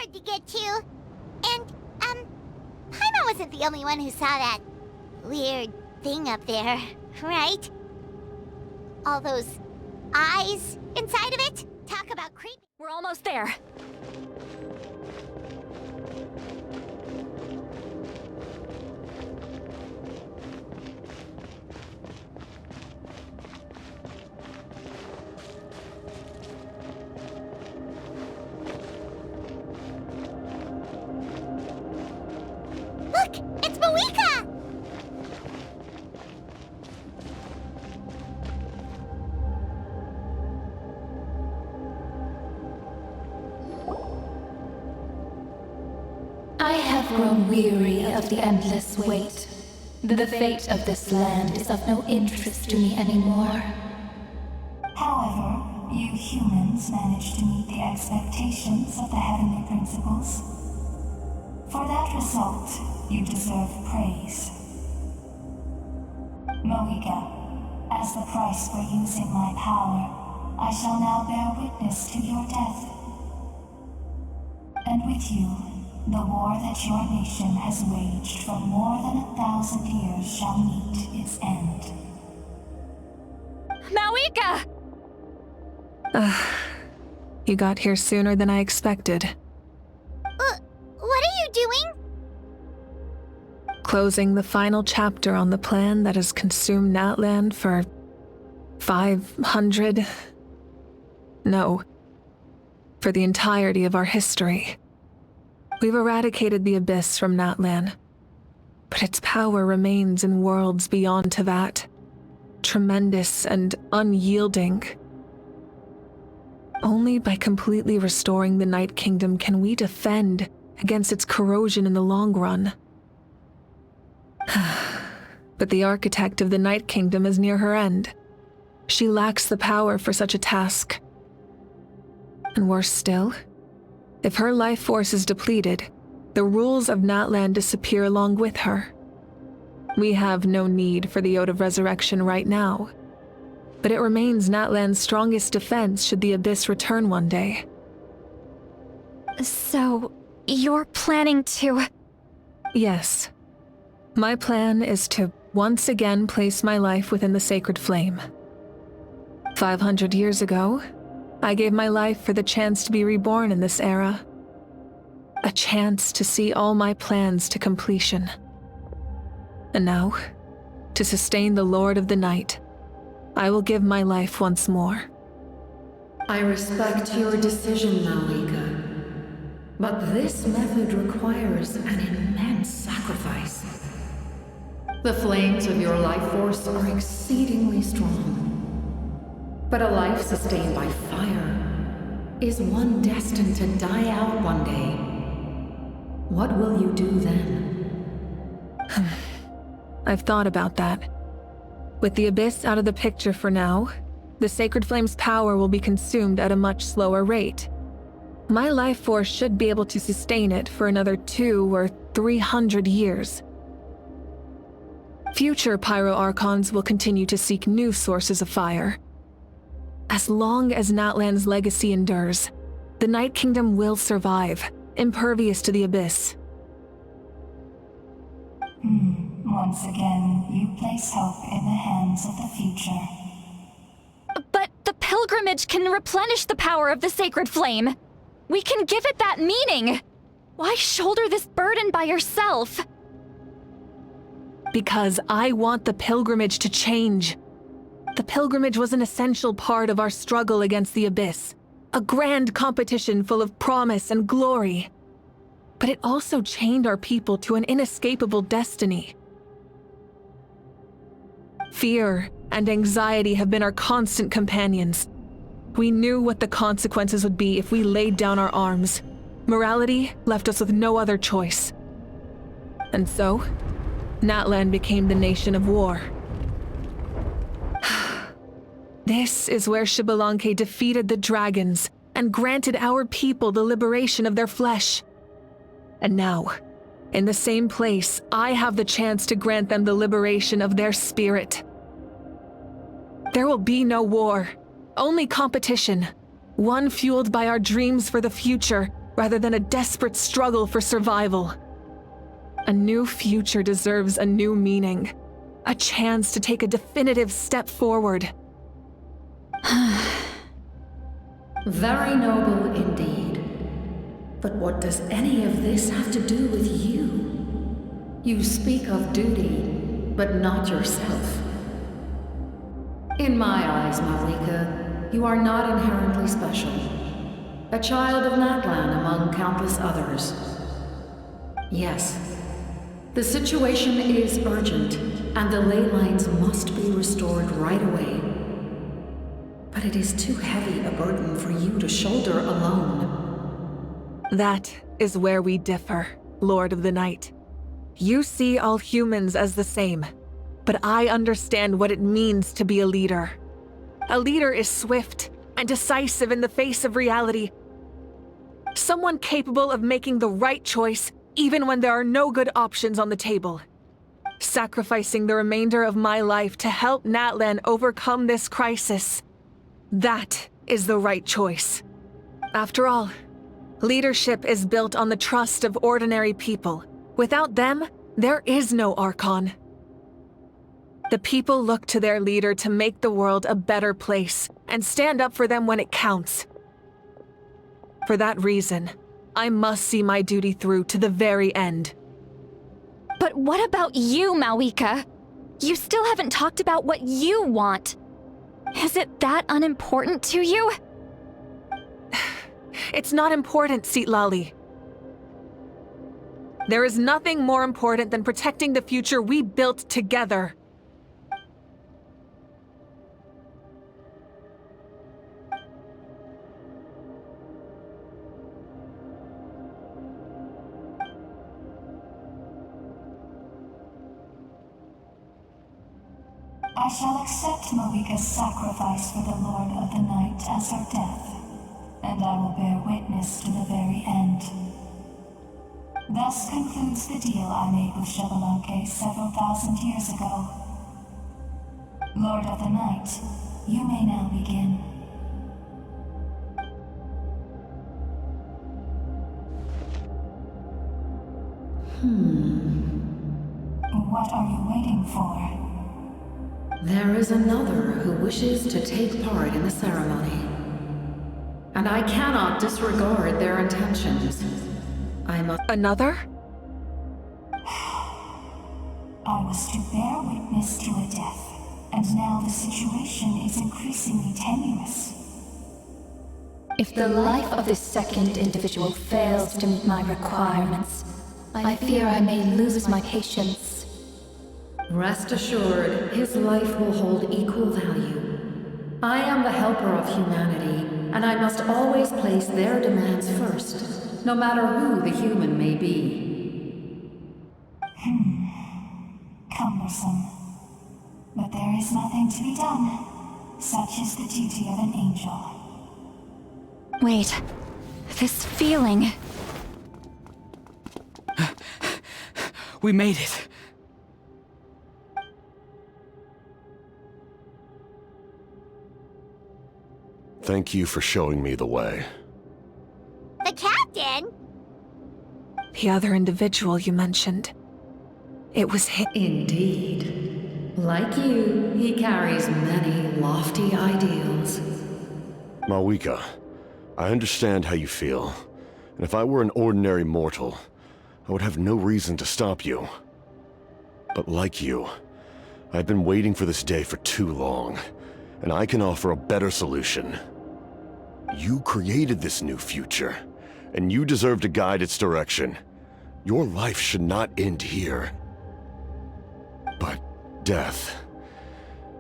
hard to get to. And, Paimon wasn't the only one who saw that weird thing up there, right? All those eyes inside of it? Talk about creepy. We're almost there. Look! It's Mawika! I have grown weary of the endless wait. The fate of this land is of no interest to me anymore. However, you humans managed to meet the expectations of the heavenly principles. For that result, you deserve praise. Mohiga, as the price for using my power, I shall now bear witness to your death. And with you, the war that your nation has waged for more than 1,000 years shall meet its end. Mawika! You got here sooner than I expected. What are you doing? Closing the final chapter on the plan that has consumed Natland for 500... No. For the entirety of our history. We've eradicated the Abyss from Natlan, but its power remains in worlds beyond Tevat, tremendous and unyielding. Only by completely restoring the Night Kingdom can we defend against its corrosion in the long run. But the architect of the Night Kingdom is near her end. She lacks the power for such a task. And worse still, if her life force is depleted, the rules of Natlan disappear along with her. We have no need for the Ode of Resurrection right now, but it remains Natlan's strongest defense should the Abyss return one day. So, you're planning to... Yes. My plan is to once again place my life within the sacred flame. 500 years ago, I gave my life for the chance to be reborn in this era. A chance to see all my plans to completion. And now, to sustain the Lord of the Night, I will give my life once more. I respect your decision, Malika. But this method requires an immense sacrifice. The flames of your life force are exceedingly strong. But a life sustained by fire is one destined to die out one day. What will you do then? I've thought about that. With the Abyss out of the picture for now, the Sacred Flame's power will be consumed at a much slower rate. My life force should be able to sustain it for another 200 or 300 years. Future Pyro-Archons will continue to seek new sources of fire. As long as Natlan's legacy endures, the Night Kingdom will survive, impervious to the Abyss. Once again, you place hope in the hands of the future. But the pilgrimage can replenish the power of the sacred flame. We can give it that meaning. Why shoulder this burden by yourself? Because I want the pilgrimage to change. The pilgrimage was an essential part of our struggle against the Abyss, a grand competition full of promise and glory. But it also chained our people to an inescapable destiny. Fear and anxiety have been our constant companions. We knew what the consequences would be if we laid down our arms. Morality left us with no other choice. And so, Natlan became the nation of war. This is where Xbalanque defeated the dragons and granted our people the liberation of their flesh. And now, in the same place, I have the chance to grant them the liberation of their spirit. There will be no war, only competition. One fueled by our dreams for the future, rather than a desperate struggle for survival. A new future deserves a new meaning, a chance to take a definitive step forward. Very noble indeed. But what does any of this have to do with you? You speak of duty, but not yourself. In my eyes, Malika, you are not inherently special. A child of Natlan among countless others. Yes, the situation is urgent, and the ley lines must be restored right away. But it is too heavy a burden for you to shoulder alone. That is where we differ, Lord of the Night. You see all humans as the same, but I understand what it means to be a leader. A leader is swift and decisive in the face of reality. Someone capable of making the right choice even when there are no good options on the table. Sacrificing the remainder of my life to help Natlan overcome this crisis. That is the right choice. After all, leadership is built on the trust of ordinary people. Without them, there is no Archon. The people look to their leader to make the world a better place and stand up for them when it counts. For that reason, I must see my duty through to the very end. But what about you, Malika? You still haven't talked about what you want. Is it that unimportant to you? It's not important, Citlali. There is nothing more important than protecting the future we built together. I shall accept Malika's sacrifice for the Lord of the Night as her death, and I will bear witness to the very end. Thus concludes the deal I made with Xbalanque several thousand years ago. Lord of the Night, you may now begin. What are you waiting for? There is another who wishes to take part in the ceremony. And I cannot disregard their intentions. I must— Another? I was to bear witness to a death, and now the situation is increasingly tenuous. If the life of this second individual fails to meet my requirements, I fear I may lose my patience. Rest assured, his life will hold equal value. I am the helper of humanity, and I must always place their demands first, no matter who the human may be. Cumbersome. But there is nothing to be done. Such is the duty of an angel. Wait, this feeling. We made it. Thank you for showing me the way. The captain? The other individual you mentioned. It was him. Indeed. Like you, he carries many lofty ideals. Malika, I understand how you feel. And if I were an ordinary mortal, I would have no reason to stop you. But like you, I've been waiting for this day for too long, and I can offer a better solution. You created this new future, and you deserve to guide its direction. Your life should not end here. But death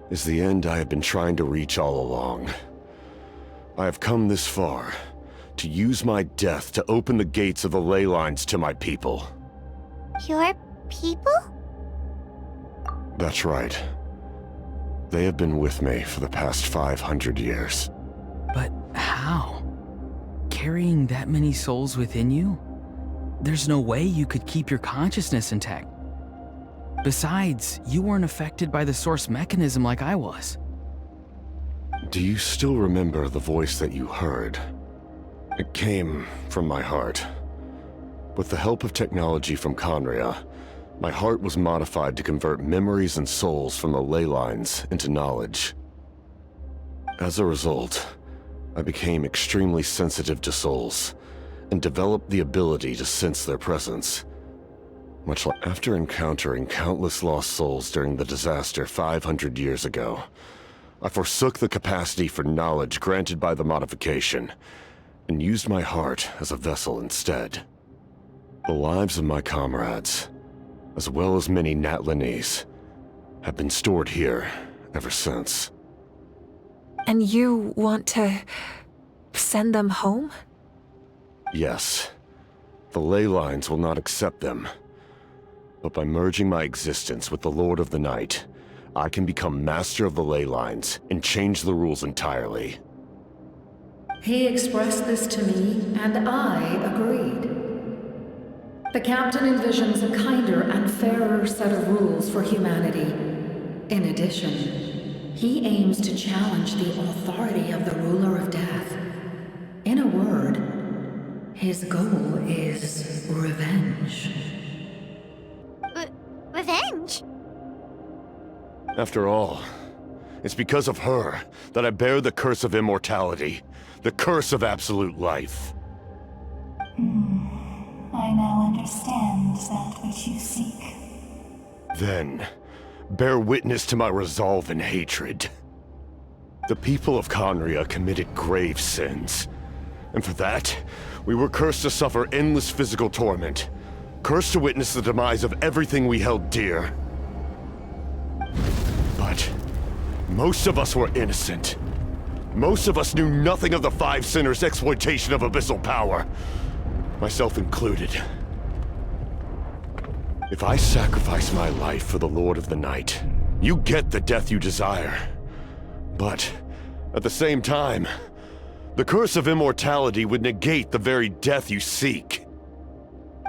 is the end I have been trying to reach all along. I have come this far to use my death to open the gates of the ley lines to my people. Your people? That's right. They have been with me for the past 500 years. But how? Carrying that many souls within you? There's no way you could keep your consciousness intact. Besides, you weren't affected by the source mechanism like I was. Do you still remember the voice that you heard? It came from my heart. With the help of technology from Conria, my heart was modified to convert memories and souls from the ley lines into knowledge. As a result, I became extremely sensitive to souls, and developed the ability to sense their presence. Much like after encountering countless lost souls during the disaster 500 years ago, I forsook the capacity for knowledge granted by the modification, and used my heart as a vessel instead. The lives of my comrades, as well as many Natlanese, have been stored here ever since. And you want to send them home? Yes. The ley lines will not accept them. But by merging my existence with the Lord of the Night, I can become master of the ley lines and change the rules entirely. He expressed this to me, and I agreed. The Captain envisions a kinder and fairer set of rules for humanity. In addition, he aims to challenge the authority of the Ruler of Death. In a word, his goal is revenge. Revenge? After all, it's because of her that I bear the curse of immortality, the curse of absolute life. I now understand that which you seek. Then, bear witness to my resolve and hatred. The people of Conria committed grave sins, and for that, we were cursed to suffer endless physical torment, cursed to witness the demise of everything we held dear. But most of us were innocent. Most of us knew nothing of the Five Sinners' exploitation of abyssal power, myself included. If I sacrifice my life for the Lord of the Night, you get the death you desire. But at the same time, the curse of immortality would negate the very death you seek.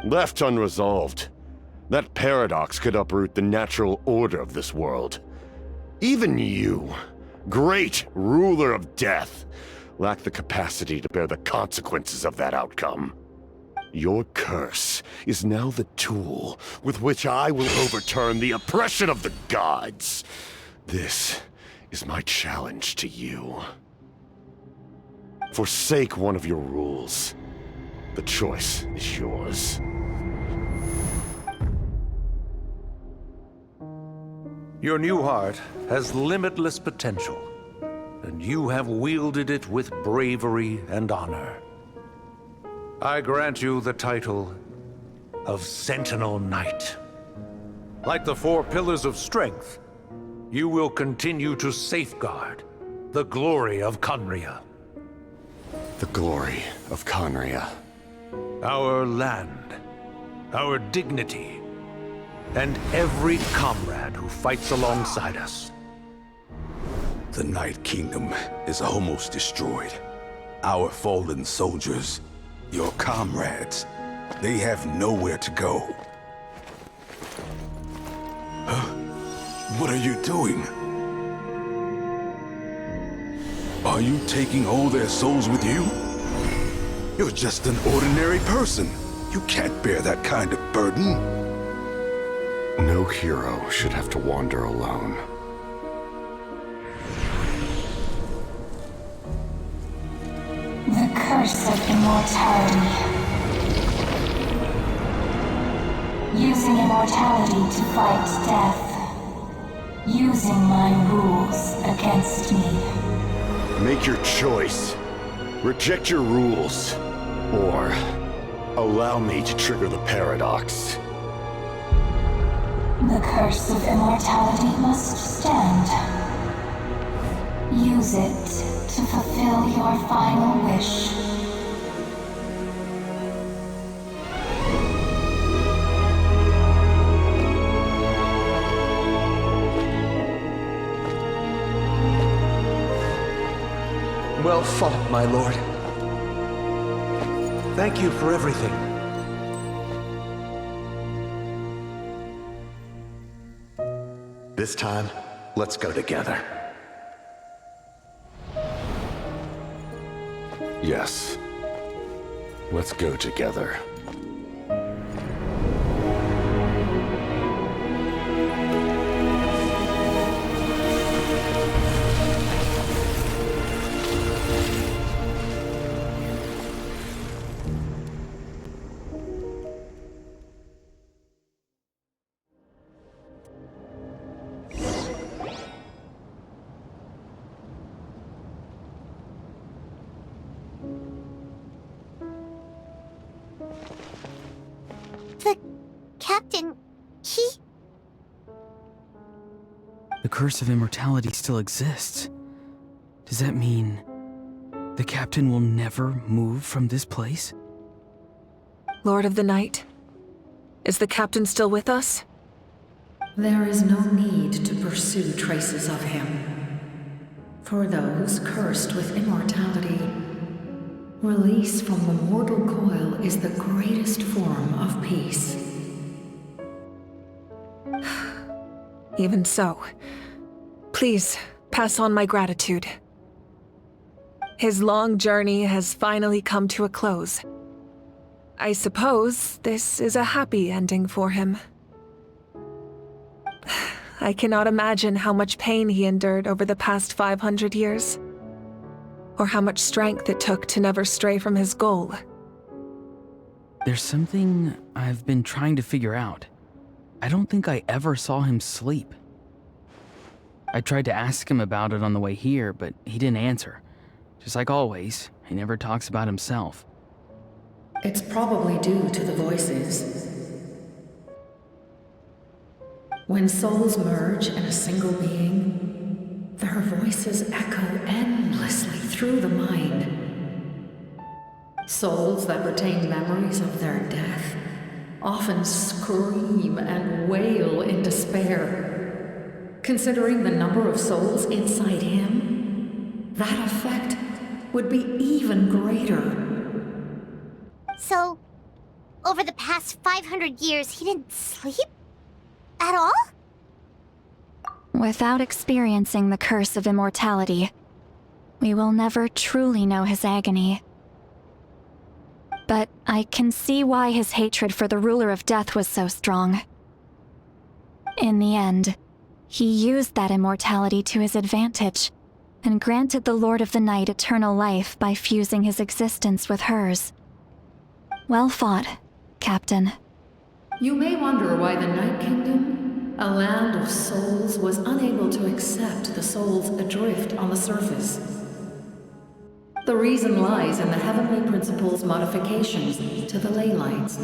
Left unresolved, that paradox could uproot the natural order of this world. Even you, great ruler of death, lack the capacity to bear the consequences of that outcome. Your curse is now the tool with which I will overturn the oppression of the gods. This is my challenge to you. Forsake one of your rules. The choice is yours. Your new heart has limitless potential, and you have wielded it with bravery and honor. I grant you the title of Sentinel Knight. Like the four pillars of strength, you will continue to safeguard the glory of Conria. The glory of Conria. Our land, our dignity, and every comrade who fights alongside us. The Night Kingdom is almost destroyed. Our fallen soldiers, your comrades, they have nowhere to go. What are you doing? Are you taking all their souls with you? You're just an ordinary person. You can't bear that kind of burden. No hero should have to wander alone. The curse of immortality. Using immortality to fight death. Using my rules against me. Make your choice. Reject your rules. Or allow me to trigger the paradox. The curse of immortality must stand. Use it to fulfill your final wish. Well fought, my lord. Thank you for everything. This time, let's go together. Yes. Let's go together. The captain, he... The curse of immortality still exists. Does that mean the captain will never move from this place? Lord of the Night, is the captain still with us? There is no need to pursue traces of him. For those cursed with immortality, release from the mortal coil is the greatest form of peace. Even so, please pass on my gratitude. His long journey has finally come to a close. I suppose this is a happy ending for him. I cannot imagine how much pain he endured over the past 500 years, or how much strength it took to never stray from his goal. There's something I've been trying to figure out. I don't think I ever saw him sleep. I tried to ask him about it on the way here, but he didn't answer. Just like always, he never talks about himself. It's probably due to the voices. When souls merge in a single being, their voices echo endlessly through the mind. Souls that retain memories of their death often scream and wail in despair. Considering the number of souls inside him, that effect would be even greater. So, over the past 500 years, he didn't sleep? At all? Without experiencing the curse of immortality, we will never truly know his agony. But I can see why his hatred for the ruler of death was so strong. In the end, he used that immortality to his advantage, and granted the Lord of the Night eternal life by fusing his existence with hers. Well fought, Captain. You may wonder why the Night Kingdom, a land of souls, was unable to accept the souls adrift on the surface. The reason lies in the Heavenly Principle's modifications to the ley lines.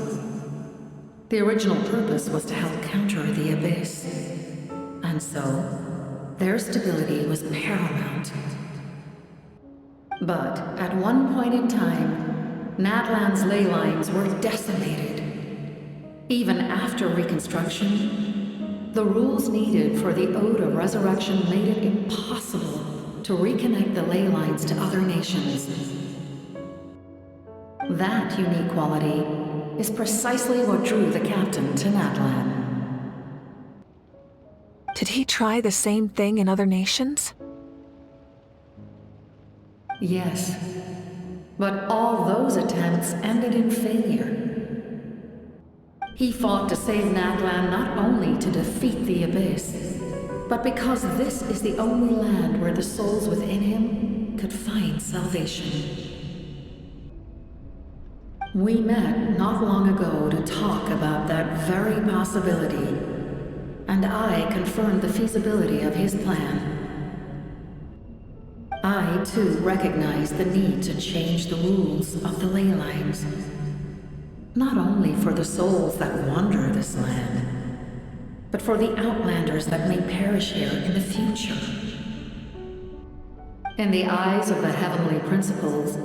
The original purpose was to help counter the Abyss, and so their stability was paramount. But at one point in time, Natlan's ley lines were decimated. Even after reconstruction, the rules needed for the Ode of Resurrection made it impossible to reconnect the ley lines to other nations. That unique quality is precisely what drew the captain to Natlan. Did he try the same thing in other nations? Yes, but all those attempts ended in failure. He fought to save Natlan not only to defeat the Abyss, but because this is the only land where the souls within him could find salvation. We met not long ago to talk about that very possibility, and I confirmed the feasibility of his plan. I, too, recognize the need to change the rules of the ley lines. Not only for the souls that wander this land, but for the outlanders that may perish here in the future. In the eyes of the Heavenly Principles,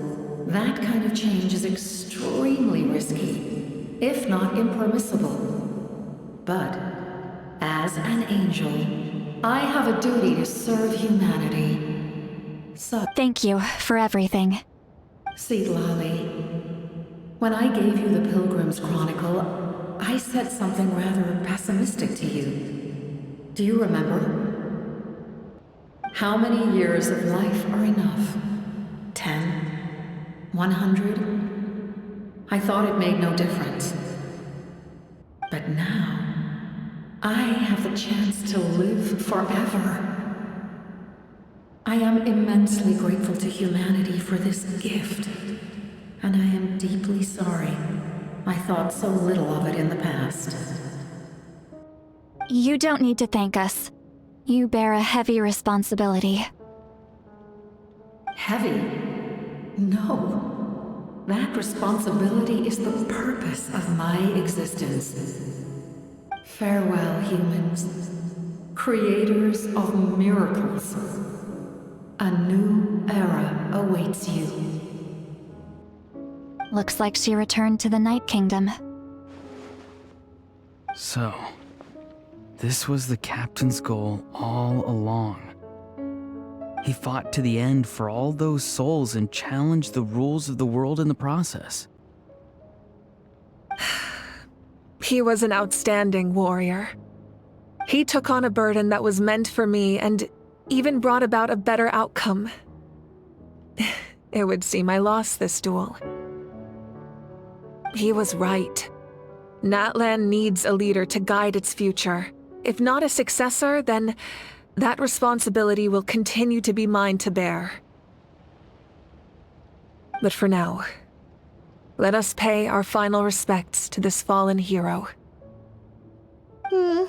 that kind of change is extremely risky, if not impermissible. But, as an angel, I have a duty to serve humanity. So, Thank you for everything. Lali, when I gave you the Pilgrim's Chronicle, I said something rather pessimistic to you. Do you remember? How many years of life are enough? 10? 100? I thought it made no difference. But now, I have the chance to live forever. I am immensely grateful to humanity for this gift, and I am deeply sorry I thought so little of it in the past. You don't need to thank us. You bear a heavy responsibility. Heavy? No. That responsibility is the purpose of my existence. Farewell, humans. Creators of miracles. A new era awaits you. Looks like she returned to the Night Kingdom. So, this was the captain's goal all along. He fought to the end for all those souls and challenged the rules of the world in the process. He was an outstanding warrior. He took on a burden that was meant for me and even brought about a better outcome. It would seem I lost this duel. He was right. Natlan needs a leader to guide its future. If not a successor, then that responsibility will continue to be mine to bear. But for now, let us pay our final respects to this fallen hero. Hmm.